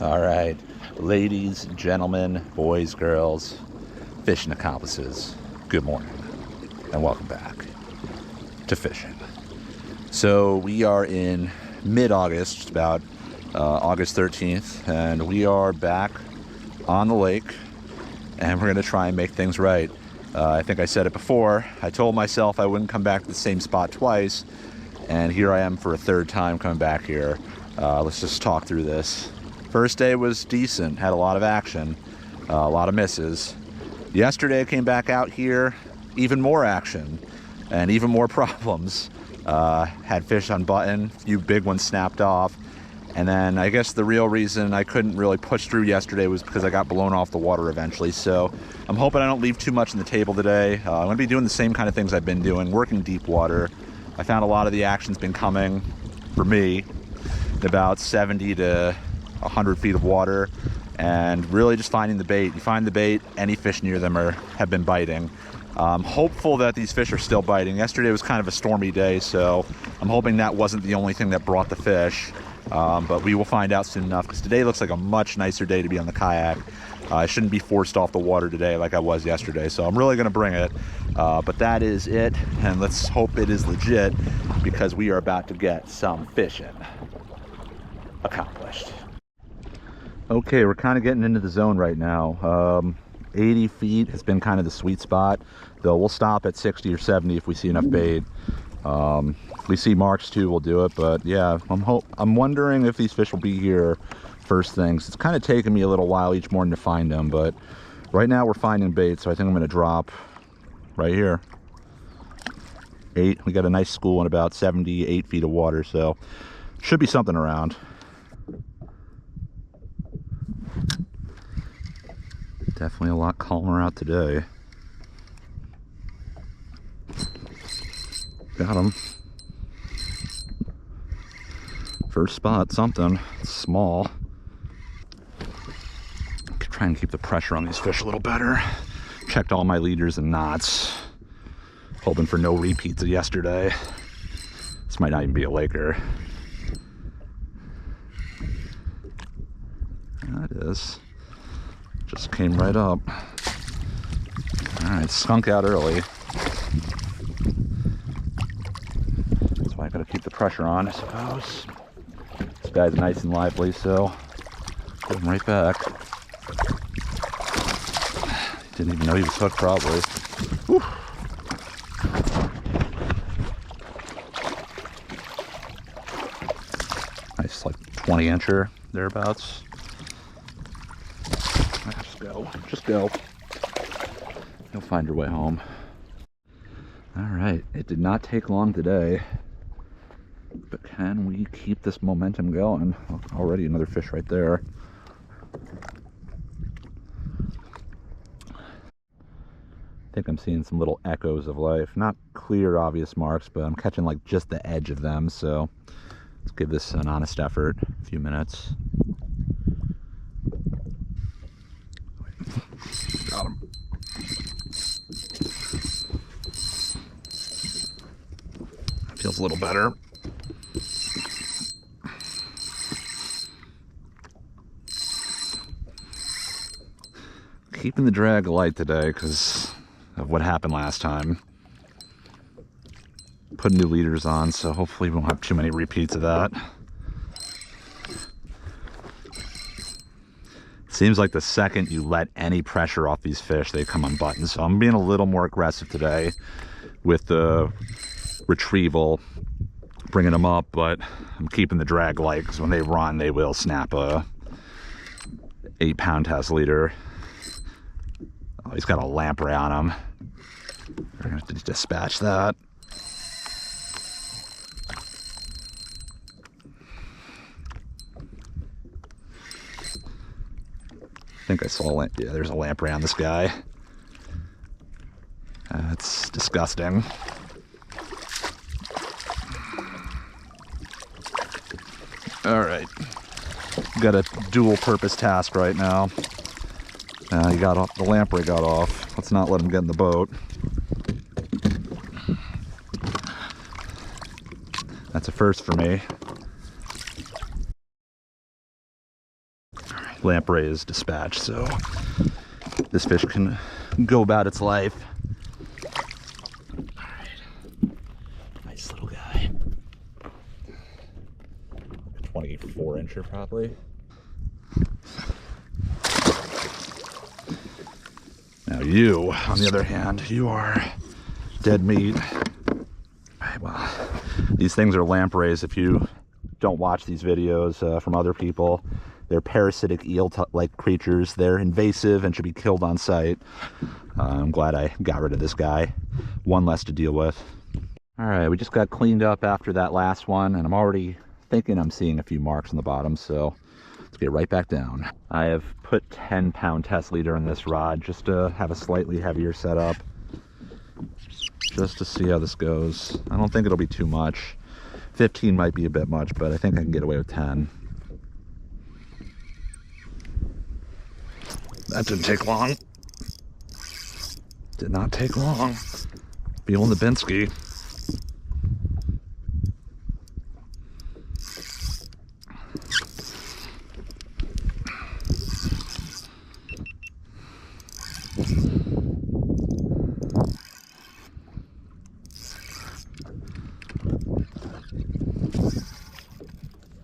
All right, ladies, gentlemen, boys, girls, fishing accomplices, good morning and welcome back to Fishin'. So we are in mid-August, just about August 13th, and we are back on the lake, and we're going to try and make things right. I think I said it before. I told myself I wouldn't come back to the same spot twice, and here I am for a third time coming back here. Let's just talk through this. First day was decent, had a lot of action, a lot of misses. Yesterday I came back out here, even more action and even more problems. Had fish on button, a few big ones snapped off. And then I guess the real reason I couldn't really push through yesterday was because I got blown off the water eventually. So I'm hoping I don't leave too much on the table today. I'm gonna be doing the same kind of things I've been doing, working deep water. I found a lot of the action's been coming for me in about 70 to 100 feet of water, and really just finding the bait. You find the bait, any fish near them have been biting. I'm hopeful that these fish are still biting. Yesterday was kind of a stormy day, so I'm hoping that wasn't the only thing that brought the fish. But we will find out soon enough, because today looks like a much nicer day to be on the kayak. I shouldn't be forced off the water today like I was yesterday, so I'm really going to bring it. But that is it, and let's hope it is legit, because we are about to get some fishing accomplished. Okay, we're kind of getting into the zone right now. 80 feet has been kind of the sweet spot, though we'll stop at 60 or 70 if we see enough bait. If we see marks too, we'll do it. But yeah, I'm wondering if these fish will be here first things. It's kind of taken me a little while each morning to find them, but right now we're finding bait, so I think I'm going to drop right here. 8. We got a nice school in about 78 feet of water, so should be something around. Definitely a lot calmer out today. Got him. First spot, something. It's small. Try and keep the pressure on these fish a little better. Checked all my leaders and knots. Hoping for no repeats of yesterday. This might not even be a laker. That is. Just came right up. All right, skunk out early. That's why I gotta keep the pressure on, I suppose. This guy's nice and lively, so put him right back. Didn't even know he was hooked, probably. Whew. Nice, like 20-incher thereabouts. Just go. You'll find your way home. All right, it did not take long today, but can we keep this momentum going? Already another fish right there. I think I'm seeing some little echoes of life. Not clear, obvious marks, but I'm catching like just the edge of them. So let's give this an honest effort. A few minutes. Got him. Feels a little better. Keeping the drag light today because of what happened last time. Putting new leaders on, so hopefully we won't have too many repeats of that. Seems like the second you let any pressure off these fish, they come unbuttoned. So I'm being a little more aggressive today with the retrieval, bringing them up, but I'm keeping the drag light because when they run, they will snap a 8-pound test leader. Oh, he's got a lamprey on him. We're gonna have to dispatch that. I think I saw, yeah, there's a lamprey on this guy. That's disgusting. All right, got a dual purpose task right now. He got off, the lamprey got off. Let's not let him get in the boat. That's a first for me. lamprey is dispatched, so this fish can go about its life. All right, nice little guy. 24-incher probably. Now you, on the other hand, you are dead meat. Well, these things are lampreys. If you don't watch these videos from other people, they're parasitic eel-like creatures. They're invasive and should be killed on sight. I'm glad I got rid of this guy. One less to deal with. All right, we just got cleaned up after that last one, and I'm already thinking I'm seeing a few marks on the bottom, so let's get right back down. I have put 10-pound test leader in this rod just to have a slightly heavier setup, just to see how this goes. I don't think it'll be too much. 15 might be a bit much, but I think I can get away with 10. That didn't take long. Did not take long. Feeling the Binsky.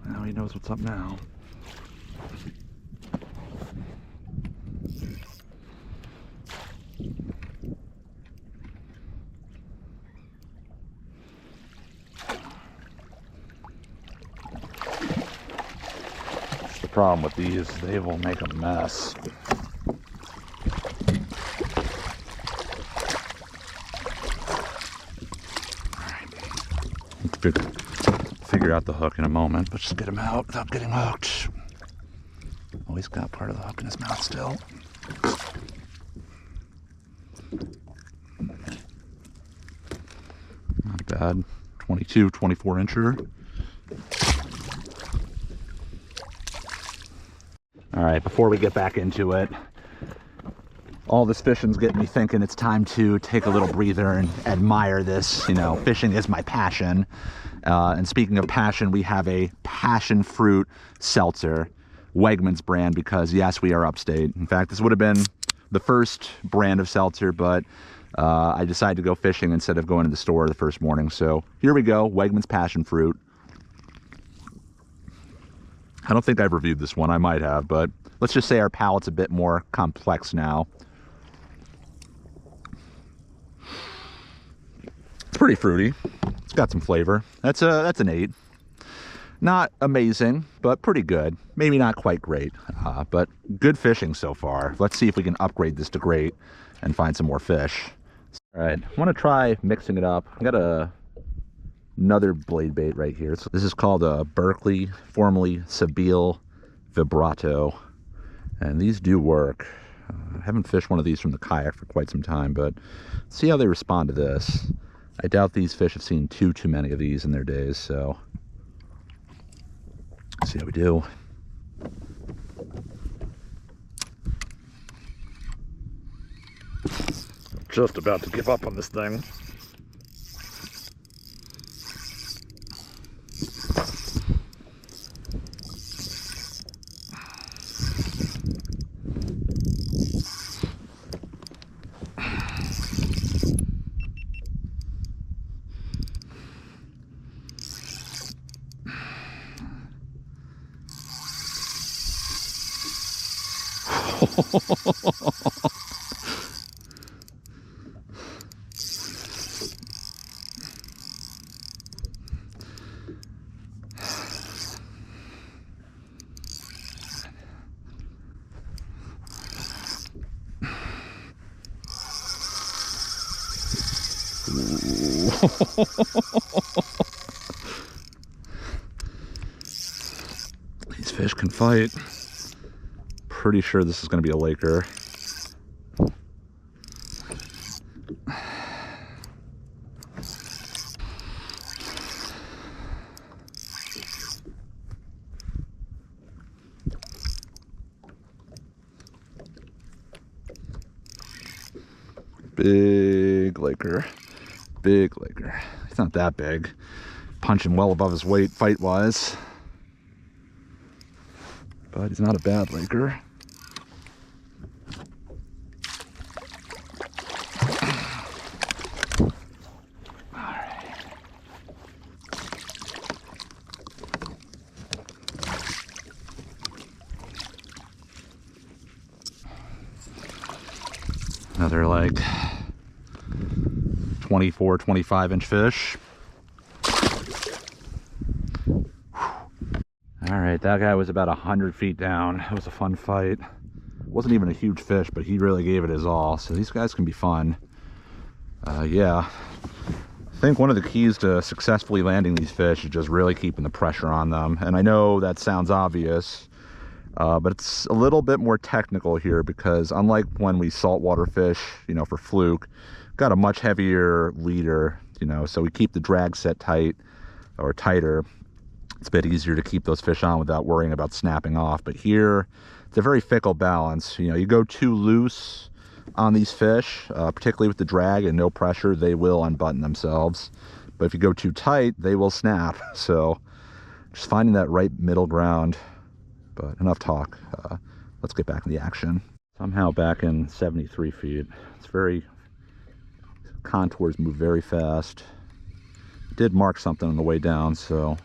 Now he knows what's up now. The problem with these, they will make a mess. Figure out the hook in a moment, but just get him out without getting hooked. Oh, he's got part of the hook in his mouth still. Not bad. 22, 24-incher. All right, before we get back into it, all this fishing's getting me thinking it's time to take a little breather and admire this. You know, fishing is my passion. And speaking of passion, we have a passion fruit seltzer, Wegmans brand, because yes, we are upstate. In fact, this would have been the first brand of seltzer, but I decided to go fishing instead of going to the store the first morning. So here we go, Wegmans passion fruit. I don't think I've reviewed this one. I might have, but let's just say our palate's a bit more complex now. It's pretty fruity. It's got some flavor. That's an 8. Not amazing, but pretty good. Maybe not quite great, but good fishing so far. Let's see if we can upgrade this to great and find some more fish. All right, I want to try mixing it up. I got another blade bait right here. So this is called a Berkeley, formerly Sabile Vibrato, and these do work. I haven't fished one of these from the kayak for quite some time, but let's see how they respond to this. I doubt these fish have seen too many of these in their days, so let's see how we do. Just about to give up on this thing. These fish can fight. Pretty sure this is going to be a laker. Big laker. Big laker. He's not that big. Punching well above his weight fight-wise. but he's not a bad laker. Another like 24, 25-inch fish. All right, that guy was about 100 feet down. It was a fun fight. Wasn't even a huge fish, but he really gave it his all. So these guys can be fun. Yeah, I think one of the keys to successfully landing these fish is just really keeping the pressure on them. And I know that sounds obvious, but it's a little bit more technical here, because unlike when we saltwater fish, you know, for fluke, got a much heavier leader, you know, so we keep the drag set tight or tighter. It's a bit easier to keep those fish on without worrying about snapping off. But here, it's a very fickle balance. You know, you go too loose on these fish, particularly with the drag and no pressure, they will unbutton themselves. But if you go too tight, they will snap. So just finding that right middle ground. But enough talk. Let's get back in the action. Somehow back in 73 feet. It's very, contours move very fast. Did mark something on the way down, so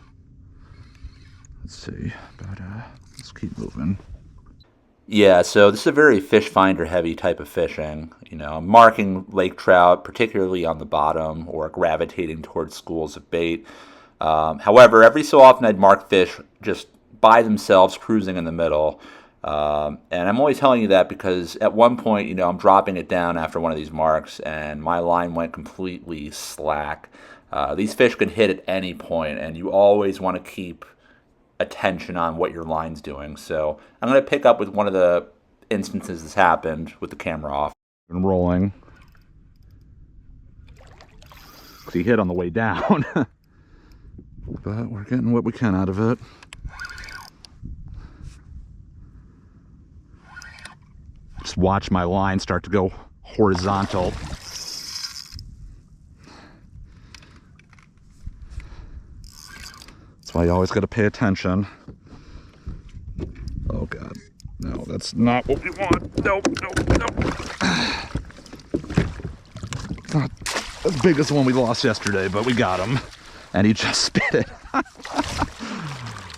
let's see, but let's keep moving. Yeah, so this is a very fish finder heavy type of fishing. You know, I'm marking lake trout, particularly on the bottom, or gravitating towards schools of bait. However, every so often I'd mark fish just by themselves, cruising in the middle. And I'm only telling you that because at one point, you know, I'm dropping it down after one of these marks, and my line went completely slack. These fish can hit at any point, and you always want to keep attention on what your line's doing. So I'm going to pick up with one of the instances this happened with the camera off. And rolling. Because he hit on the way down. But we're getting what we can out of it. Just watch my line start to go horizontal. That's why you always got to pay attention. Oh God, no, that's not what we want. Nope, nope, nope. Not as big as the one we lost yesterday, but we got him, and he just spit it.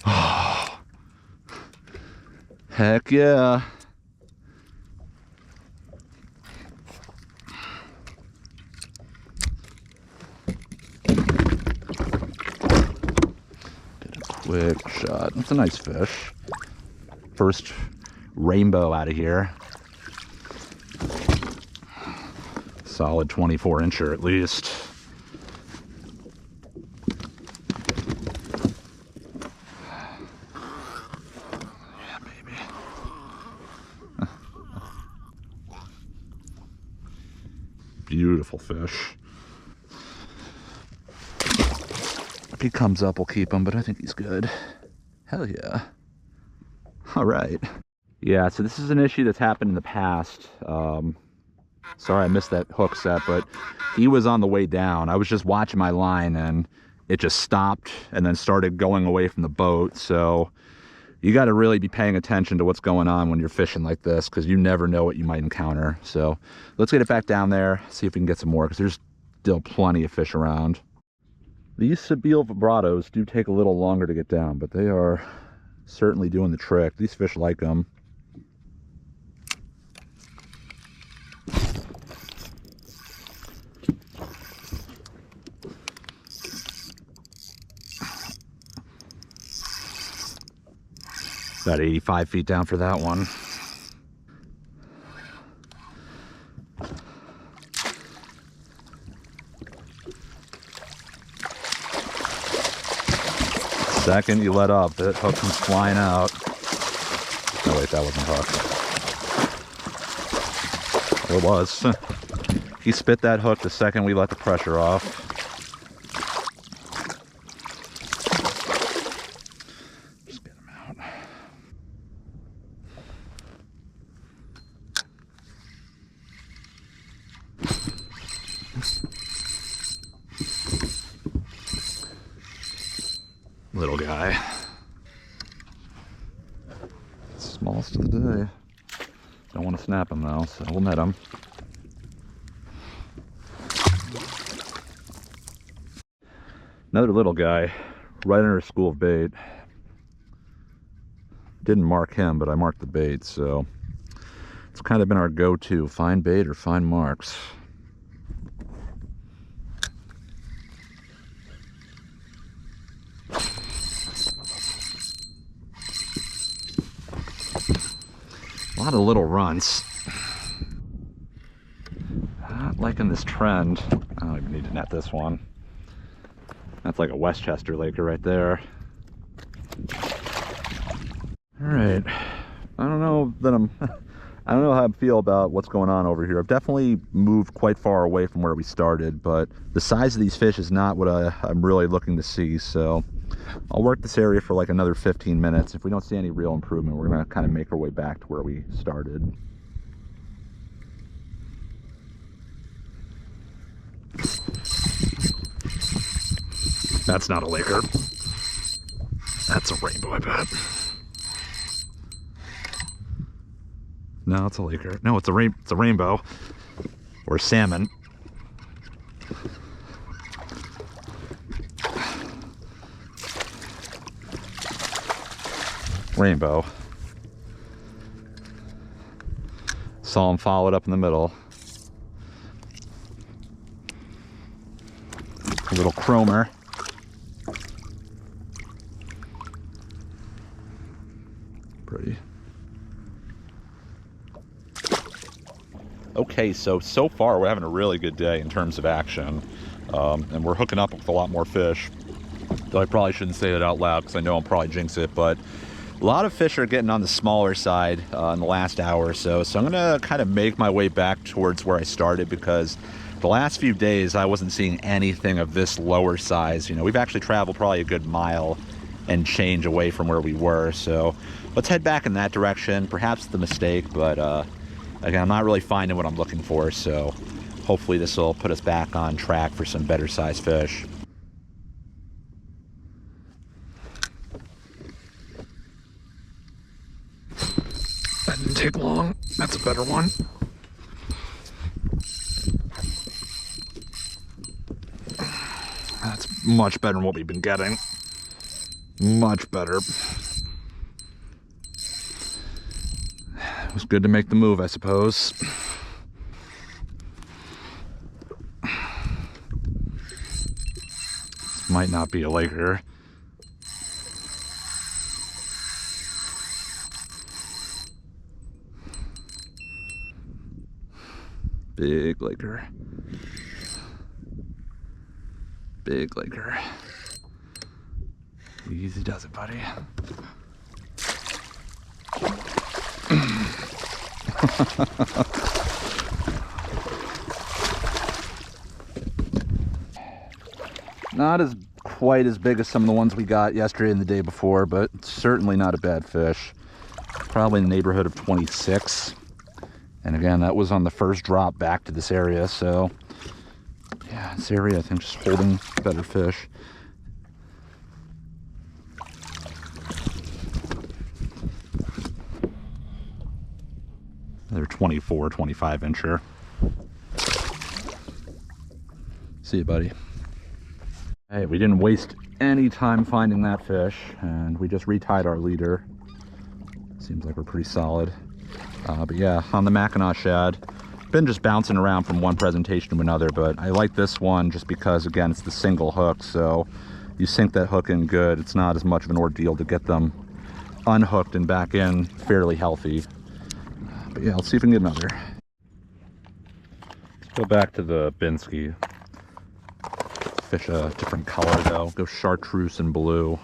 Oh, heck yeah. Quick shot. It's a nice fish. First rainbow out of here. Solid 24-incher at least. Yeah, baby. Beautiful fish. If he comes up, we'll keep him, but I think he's good. Hell yeah. All right. Yeah, so this is an issue that's happened in the past. Sorry I missed that hook set, but he was on the way down. I was just watching my line, and it just stopped and then started going away from the boat. So you got to really be paying attention to what's going on when you're fishing like this, because you never know what you might encounter. So let's get it back down there, see if we can get some more, because there's still plenty of fish around. These Sebile vibratos do take a little longer to get down, but they are certainly doing the trick. These fish like them. About 85 feet down for that one. Second you let up, that hook comes flying out. Oh wait, that wasn't a hook. It was. He spit that hook the second we let the pressure off. Just get him out. Little guy. They don't want to snap them though, so we'll net them. Another little guy, right under a school of bait. Didn't mark him, but I marked the bait, so it's kind of been our go-to, find bait or find marks. A lot of little runts. Not liking this trend. I don't even need to net this one. That's like a Westchester Laker right there. All right, I don't know that I don't know how I feel about what's going on over here. I've definitely moved quite far away from where we started, but the size of these fish is not what I'm really looking to see. So I'll work this area for like another 15 minutes. If we don't see any real improvement, we're gonna kind of make our way back to where we started. That's not a Laker. That's a rainbow, I bet. No, it's a Laker. No, it's a rainbow or salmon. Rainbow. Saw him follow it up in the middle. A little chromer. Pretty. Okay, so far we're having a really good day in terms of action, and we're hooking up with a lot more fish. Though I probably shouldn't say that out loud because I know I'll probably jinx it, but a lot of fish are getting on the smaller side in the last hour or so. So I'm gonna kind of make my way back towards where I started, because the last few days I wasn't seeing anything of this lower size. You know, we've actually traveled probably a good mile and change away from where we were. So let's head back in that direction. Perhaps the mistake, but again, I'm not really finding what I'm looking for. So hopefully this will put us back on track for some better sized fish. That didn't take long. That's a better one. That's much better than what we've been getting. Much better. It was good to make the move, I suppose. This might not be a Laker. Big Laker. Big Laker. Easy does it, buddy. Not as quite as big as some of the ones we got yesterday and the day before, but certainly not a bad fish. Probably in the neighborhood of 26. And again, that was on the first drop back to this area, so yeah, this area I think just holding better fish. They're 24, 25 incher. See you, buddy. Hey, we didn't waste any time finding that fish, and we just retied our leader. Seems like we're pretty solid. But yeah, on the Mackinaw shad, been just bouncing around from one presentation to another, but I like this one just because, again, it's the single hook, so you sink that hook in good. It's not as much of an ordeal to get them unhooked and back in fairly healthy. But yeah, let's see if we can get another. Let's go back to the Binsky. Fish a different color though. Go chartreuse and blue.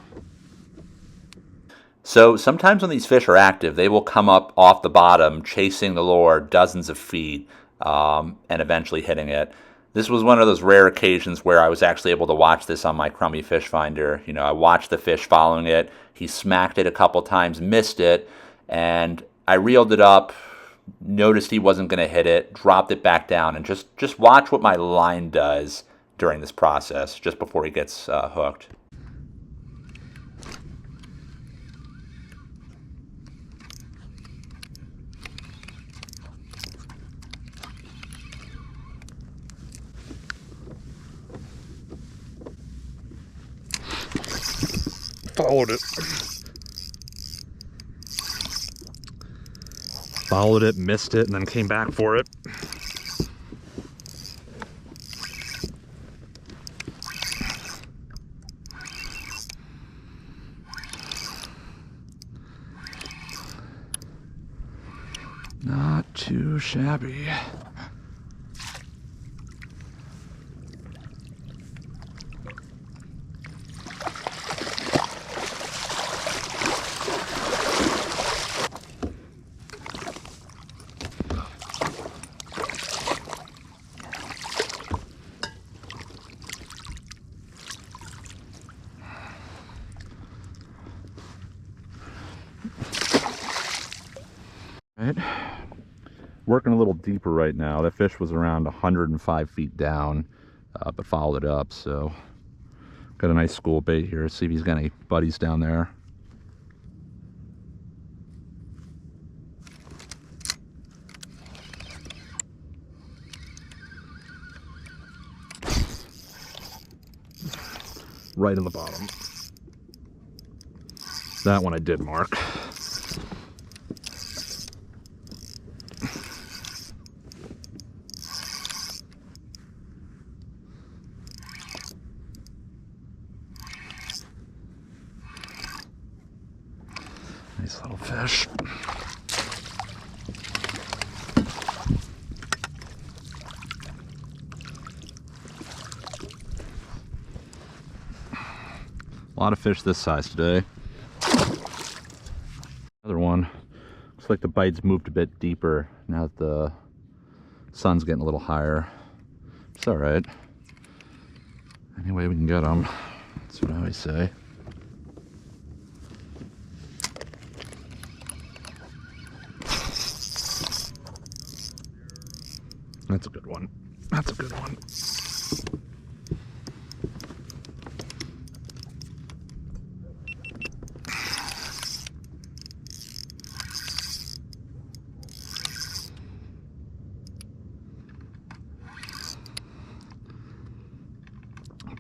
So sometimes when these fish are active, they will come up off the bottom, chasing the lure dozens of feet, and eventually hitting it. This was one of those rare occasions where I was actually able to watch this on my crummy fish finder. You know, I watched the fish following it. He smacked it a couple times, missed it, and I reeled it up, noticed he wasn't going to hit it, dropped it back down, and just watch what my line does during this process, just before he gets hooked. followed it. Followed it, missed it, and then came back for it. Not too shabby. Right. Working a little deeper right now. That fish was around 105 feet down, but followed it up. So got a nice school bait here. See if he's got any buddies down there. Right in the bottom. That one I did mark. Nice little fish. A lot of fish this size today. Another one. Looks like the bites moved a bit deeper now that the sun's getting a little higher. It's all right. Any way we can get them. That's what I always say. That's a good one. That's a good one.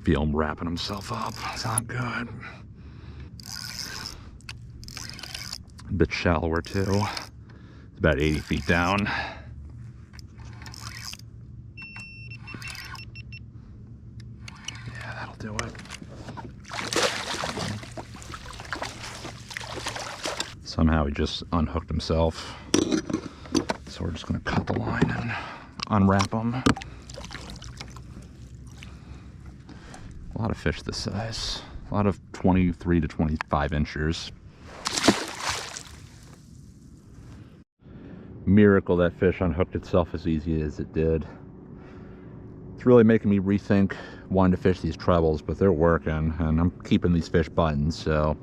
Feel him wrapping himself up. It's not good. A bit shallower too. It's about 80 feet down. Yeah, that'll do it. Somehow he just unhooked himself. So we're just gonna cut the line and unwrap him. A lot of fish this size. A lot of 23 to 25 inchers. Miracle that fish unhooked itself as easy as it did. It's really making me rethink wanting to fish these trebles, but they're working, and I'm keeping these fish buttons, so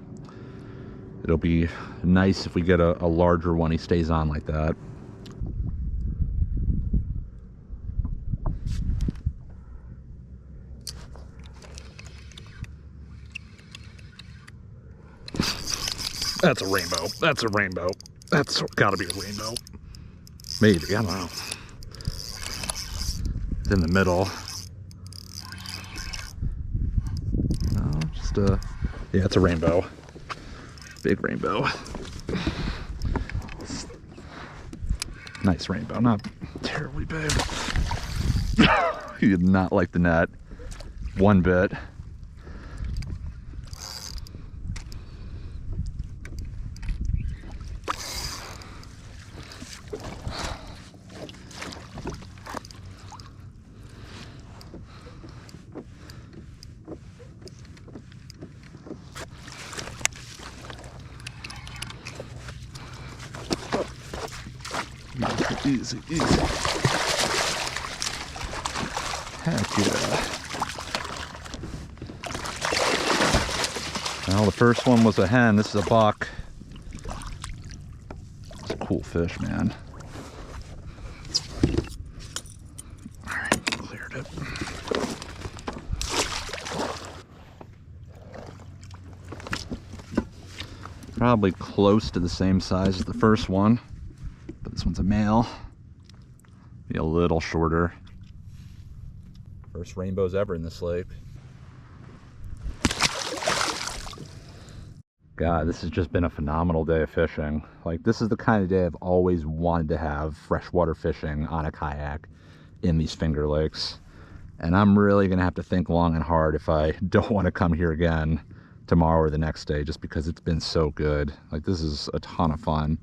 it'll be nice if we get a larger one. He stays on like that. That's a rainbow. That's a rainbow. That's gotta be a rainbow. Maybe, I don't know. It's in the middle. No, just yeah, it's a rainbow. Big rainbow. Nice rainbow, not terribly big. He did not like the net one bit. Easy, easy. Heck yeah. Well, the first one was a hen. This is a buck. It's a cool fish, man. All right, cleared it. Probably close to the same size as the first one. This one's a male. Be a little shorter. First rainbows ever in this lake. God, this has just been a phenomenal day of fishing. Like, this is the kind of day I've always wanted to have freshwater fishing on a kayak in these Finger Lakes. And I'm really going to have to think long and hard if I don't want to come here again tomorrow or the next day, just because it's been so good. Like, this is a ton of fun.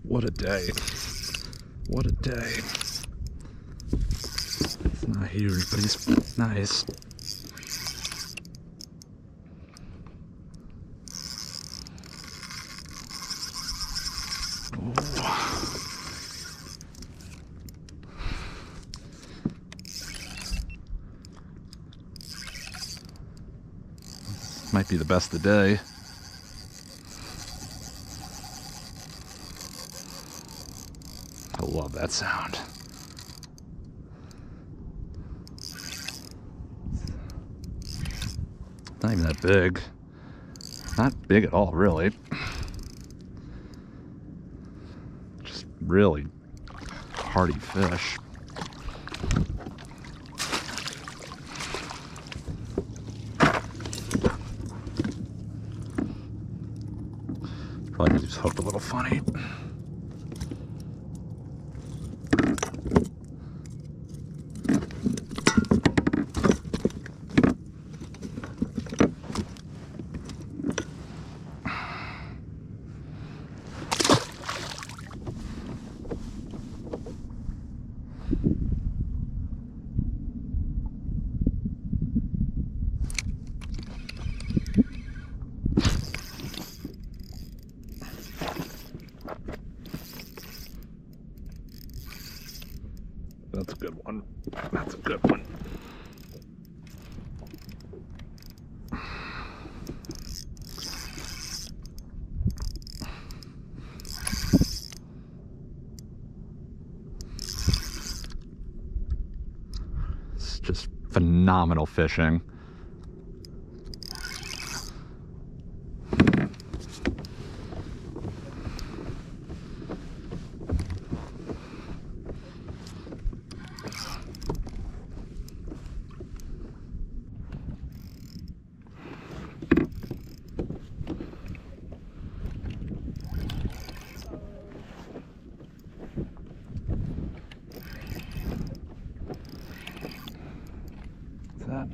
What a day. What a day. It's not huge, but he's nice. Might be the best of the day. I love that sound. Not even that big. Not big at all, really. Just really hearty fish. Probably because he's hooked a little funny. That's a good one. That's a good one. It's just phenomenal fishing. That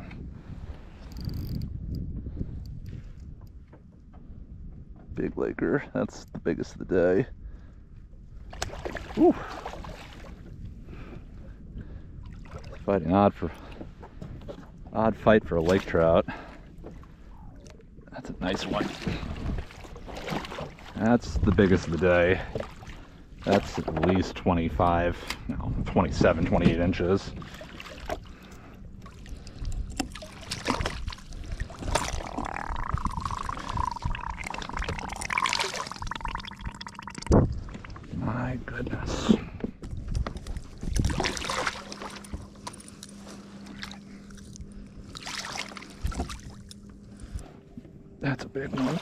big laker, that's the biggest of the day. Whew. Fighting odd fight for a lake trout. That's a nice one. That's the biggest of the day. That's at least 27, 28 inches. My goodness. That's a big one.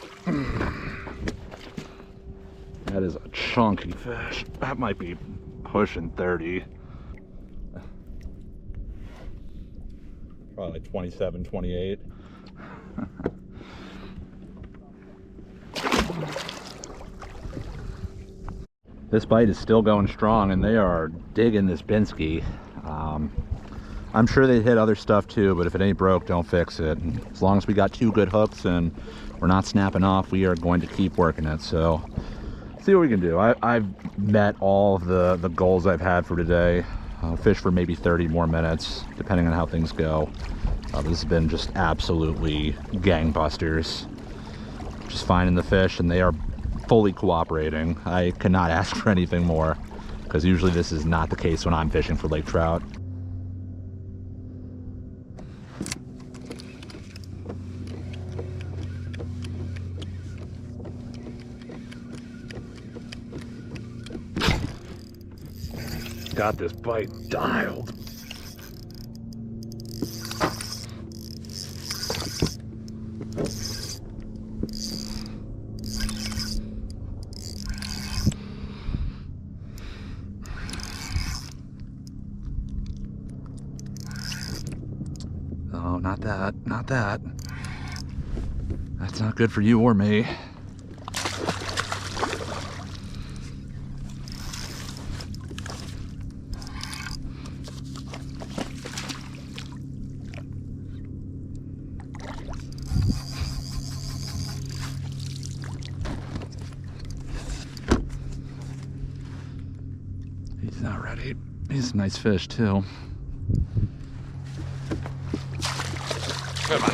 That is a chunky fish. That might be pushing 30. Probably like 27, 28. This bite is still going strong, and they are digging this Binsky. I'm sure they hit other stuff too, but if it ain't broke, don't fix it. And as long as we got 2 good hooks and we're not snapping off, we are going to keep working it. So, see what we can do. I've met all of the goals I've had for today. Fish for maybe 30 more minutes, depending on how things go. This has been just absolutely gangbusters. Just finding the fish, and they are fully cooperating. I cannot ask for anything more, because usually this is not the case when I'm fishing for lake trout. Got this bite dialed. not that. Not that. That's not good for you or me. He's not ready. He's a nice fish too. Come on.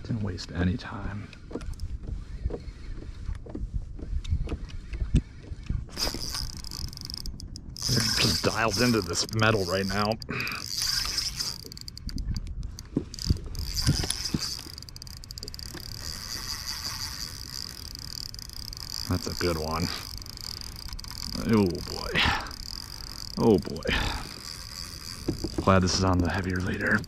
Didn't waste any time. They're just dialed into this metal right now. That's a good one. Oh boy. Oh boy. Glad this is on the heavier leader.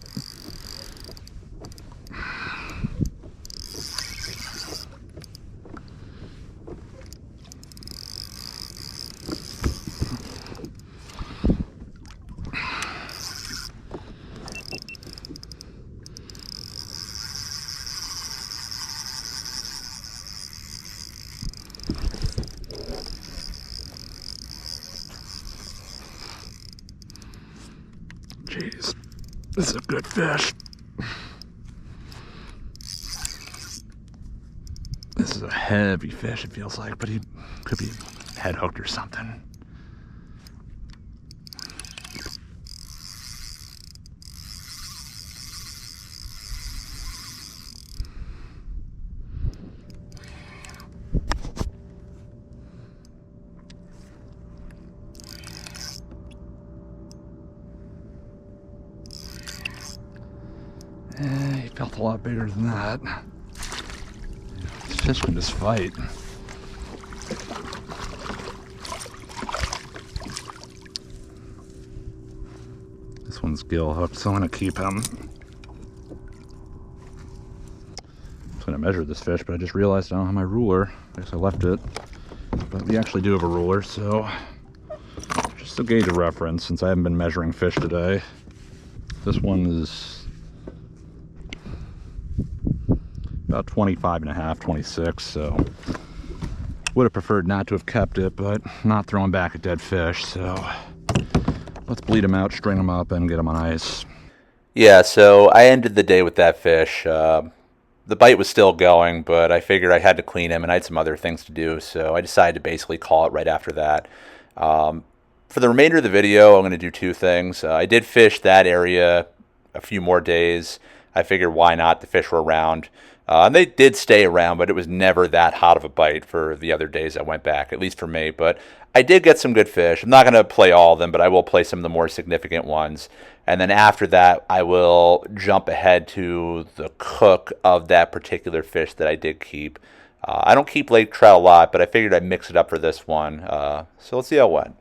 Jeez, this is a good fish. This is a heavy fish, it feels like, but he could be head hooked or something. He felt a lot bigger than that. These fish can just fight. This one's gill hooked, so I'm gonna keep him. I was gonna measure this fish, but I just realized I don't have my ruler. I guess I left it. But we actually do have a ruler, so just a gauge of reference since I haven't been measuring fish today. This one is about 25 and a half, 26, so would have preferred not to have kept it, but not throwing back a dead fish, so let's bleed him out, string him up, and get him on ice. Yeah, so I ended the day with that fish. The bite was still going, but I figured I had to clean him, and I had some other things to do, so I decided to basically call it right after that. For the remainder of the video, I'm going to do two things. I did fish that area a few more days. I figured why not? The fish were around. And they did stay around, but it was never that hot of a bite for the other days I went back, at least for me. But I did get some good fish. I'm not going to play all of them, but I will play some of the more significant ones. And then after that, I will jump ahead to the cook of that particular fish that I did keep. I don't keep lake trout a lot, but I figured I'd mix it up for this one. So let's see how it went.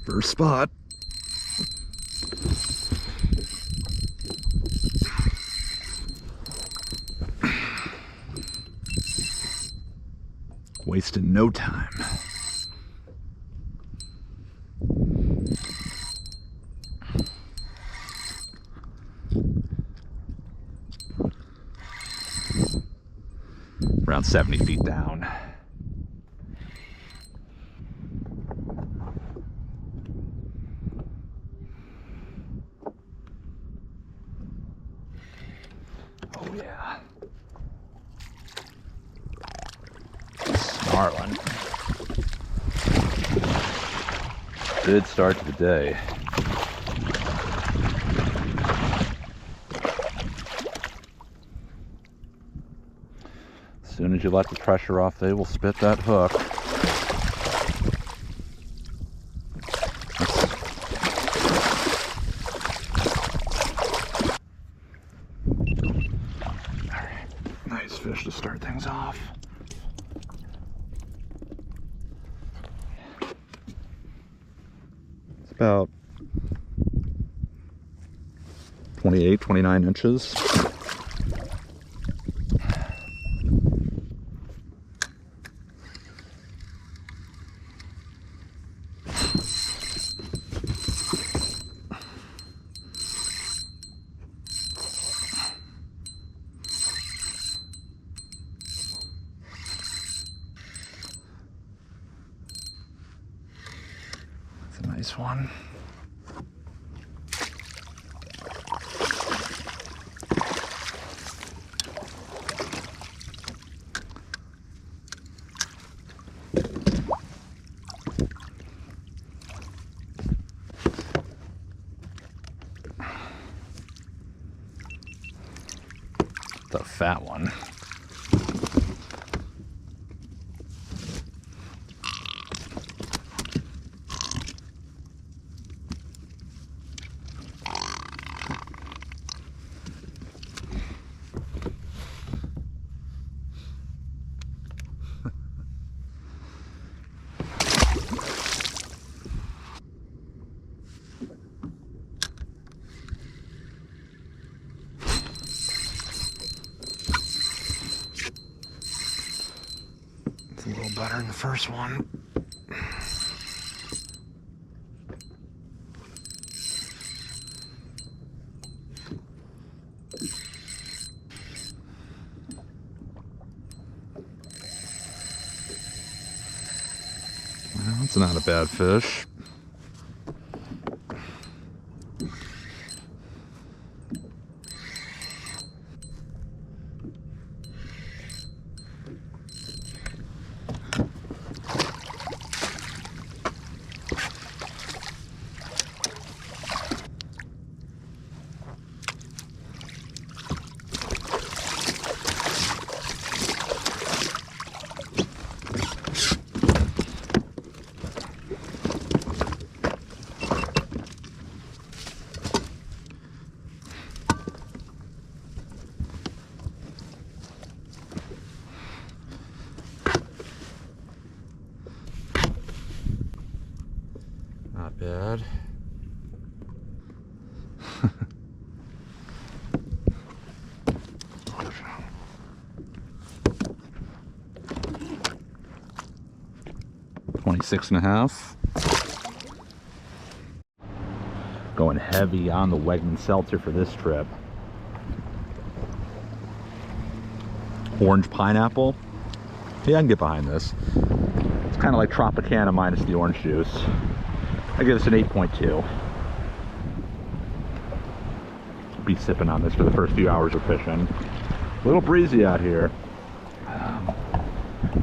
First spot. Wasted no time. Around 70 feet down. Oh yeah. Snarling. Good start to the day. As soon as you let the pressure off, they will spit that hook. 'Nice fish to start things off. It's about 28, 29 inches. Nice one. The fat one. A little better than the first one. Well, that's not a bad fish. Not bad. $26.5. Going heavy on the Wegman Seltzer for this trip. Orange pineapple. Yeah, I can get behind this. It's kind of like Tropicana minus the orange juice. I give this an 8.2. Be sipping on this for the first few hours of fishing. A little breezy out here.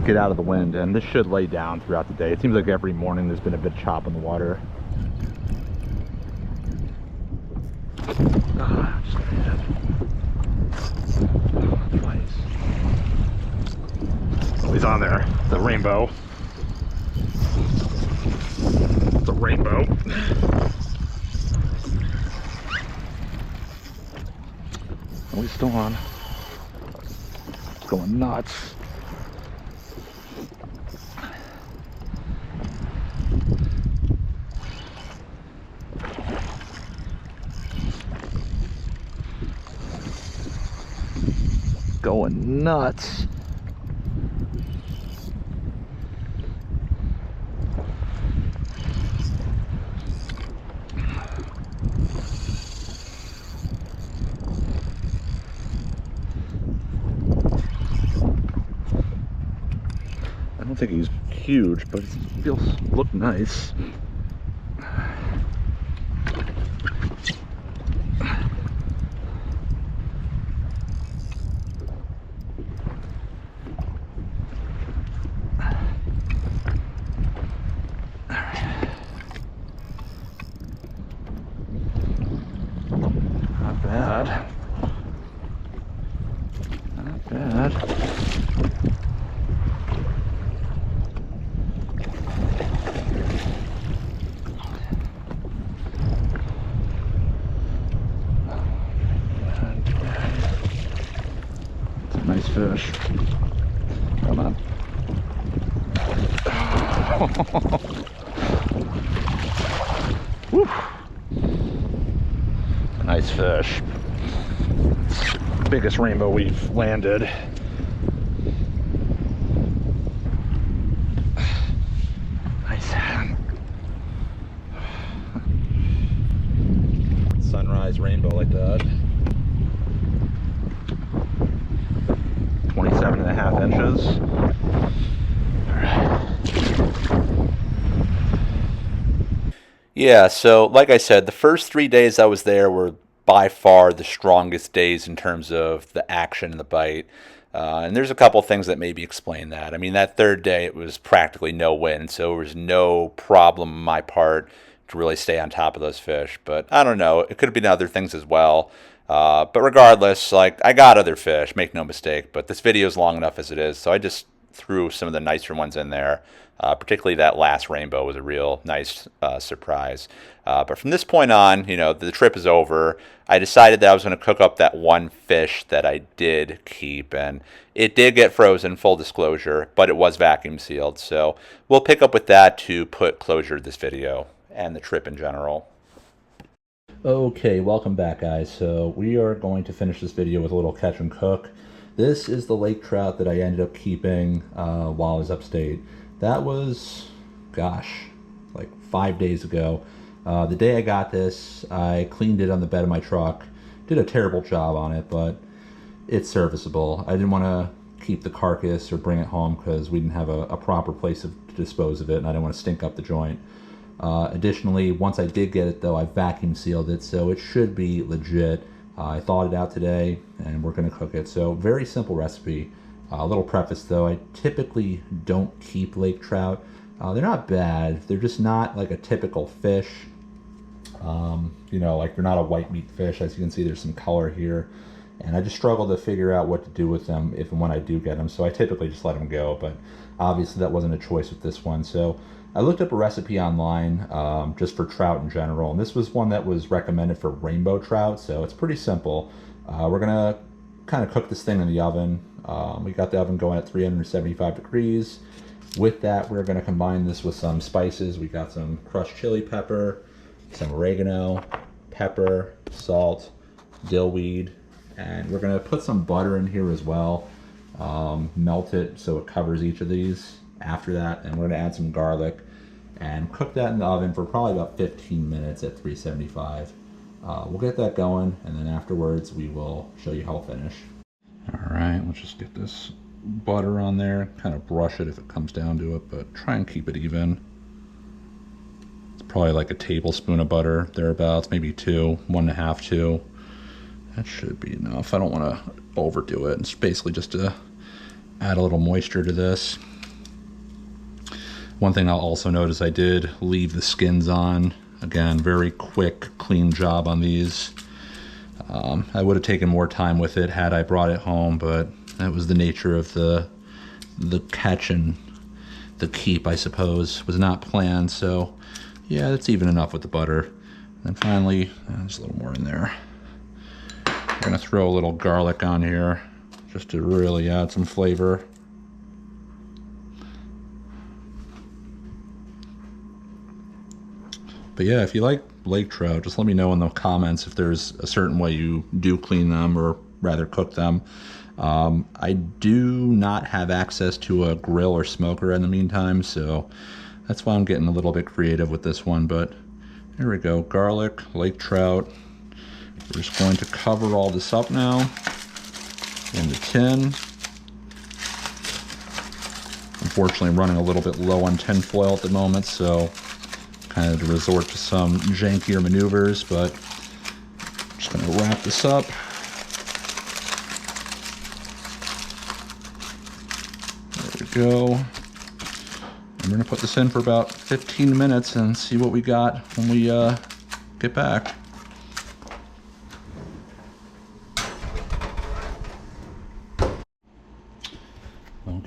Get out of the wind, and this should lay down throughout the day. It seems like every morning there's been a bit of chop in the water. Just twice. Oh, he's on there. The rainbow. The rainbow. Oh, he's still on. Going nuts. Going nuts. I don't think he's huge, but he feels look nice. bad. Not bad. It's a nice fish. Come on. Woo. Nice fish. Biggest rainbow we've landed. Nice. Sunrise rainbow like that. 27.5 inches. All right. Yeah, so like I said, the first 3 days I was there were by far the strongest days in terms of the action and the bite. And there's a couple things that maybe explain that. I mean, that third day it was practically no wind, so there was no problem on my part to really stay on top of those fish. But I don't know, it could have been other things as well. But regardless, like, I got other fish, make no mistake. But this video is long enough as it is, so I just threw some of the nicer ones in there. Particularly that last rainbow was a real nice surprise. But from this point on, you know, the trip is over. I decided that I was going to cook up that one fish that I did keep, and it did get frozen, full disclosure, but it was vacuum sealed. So we'll pick up with that to put closure to this video and the trip in general. Okay, welcome back, guys. So we are going to finish this video with a little catch and cook. This is the lake trout that I ended up keeping while I was upstate. That was, gosh, like 5 days ago. The day I got this, I cleaned it on the bed of my truck. Did a terrible job on it, but it's serviceable. I didn't want to keep the carcass or bring it home because we didn't have a proper place to dispose of it, and I didn't want to stink up the joint. Additionally, once I did get it, though, I vacuum sealed it, so it should be legit. I thawed it out today, and we're going to cook it. So very simple recipe. A little preface, though, I typically don't keep lake trout. They're not bad. They're just not like a typical fish. You know, like they're not a white meat fish. As you can see, there's some color here. And I just struggle to figure out what to do with them if and when I do get them. So I typically just let them go. But obviously that wasn't a choice with this one. So I looked up a recipe online just for trout in general. And this was one that was recommended for rainbow trout. So it's pretty simple. We're going to kind of cook this thing in the oven. We got the oven going at 375 degrees. With that, we're going to combine this with some spices. We got some crushed chili pepper, some oregano, pepper, salt, dill weed, and we're going to put some butter in here as well. Melt it so it covers each of these. After that, and we're going to add some garlic and cook that in the oven for probably about 15 minutes at 375. We'll get that going, and then afterwards we will show you how we'll finish. All right, let's just get this butter on there, kind of brush it if it comes down to it, but try and keep it even. It's probably like a tablespoon of butter, thereabouts, maybe 2, 1.5, 2. That should be enough. I don't want to overdo it. It's basically just to add a little moisture to this. One thing I'll also notice, I did leave the skins on. Again, very quick, clean job on these. I would have taken more time with it had I brought it home, but that was the nature of the catch and the keep, I suppose. Was not planned, so yeah, that's even enough with the butter. And then finally, there's a little more in there. I'm gonna throw a little garlic on here just to really add some flavor. But yeah, if you like lake trout, just let me know in the comments if there's a certain way you do clean them, or rather cook them. I do not have access to a grill or smoker in the meantime, so that's why I'm getting a little bit creative with this one. But there we go, garlic, lake trout. We're just going to cover all this up now in the tin. Unfortunately, I'm running a little bit low on tin foil at the moment, so kind of to resort to some jankier maneuvers, but I'm just going to wrap this up. There we go. I'm going to put this in for about 15 minutes and see what we got when we get back.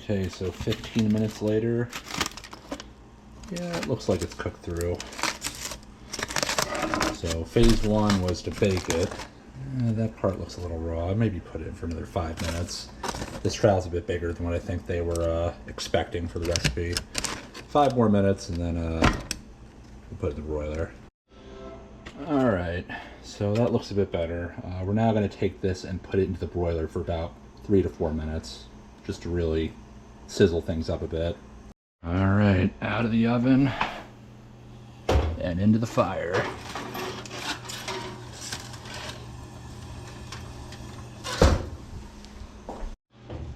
Okay, so 15 minutes later. Yeah, it looks like it's cooked through. So phase 1 was to bake it. That part looks a little raw. Maybe put it in for another 5 minutes. This trout's a bit bigger than what I think they were expecting for the recipe. 5 more minutes and then we'll put it in the broiler. Alright, so that looks a bit better. We're now going to take this and put it into the broiler for about 3 to 4 minutes, just to really sizzle things up a bit. Alright, out of the oven and into the fire.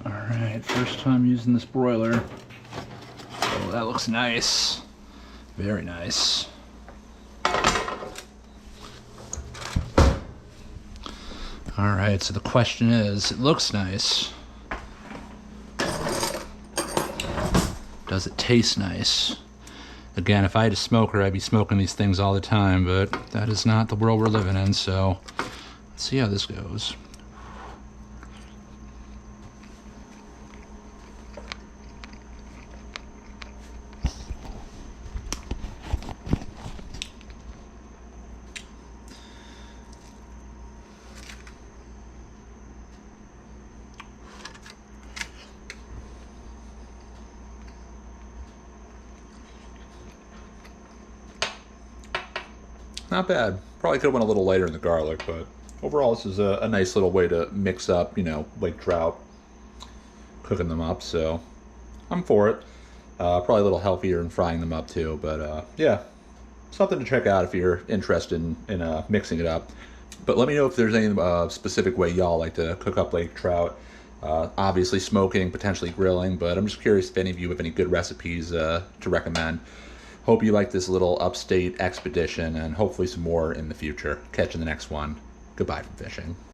Alright, first time using this broiler. Oh, that looks nice. Very nice. Alright, so the question is, it looks nice. Does it taste nice? Again, if I had a smoker, I'd be smoking these things all the time, but that is not the world we're living in, so let's see how this goes. Not bad. Probably could have went a little lighter in the garlic, but overall this is a nice little way to mix up, you know, lake trout, cooking them up, so I'm for it. Probably a little healthier in frying them up too, but yeah, something to check out if you're interested in mixing it up. But let me know if there's any specific way y'all like to cook up lake trout. Obviously smoking, potentially grilling, but I'm just curious if any of you have any good recipes to recommend. Hope you like this little upstate expedition and hopefully some more in the future. Catch you in the next one. Goodbye from fishing.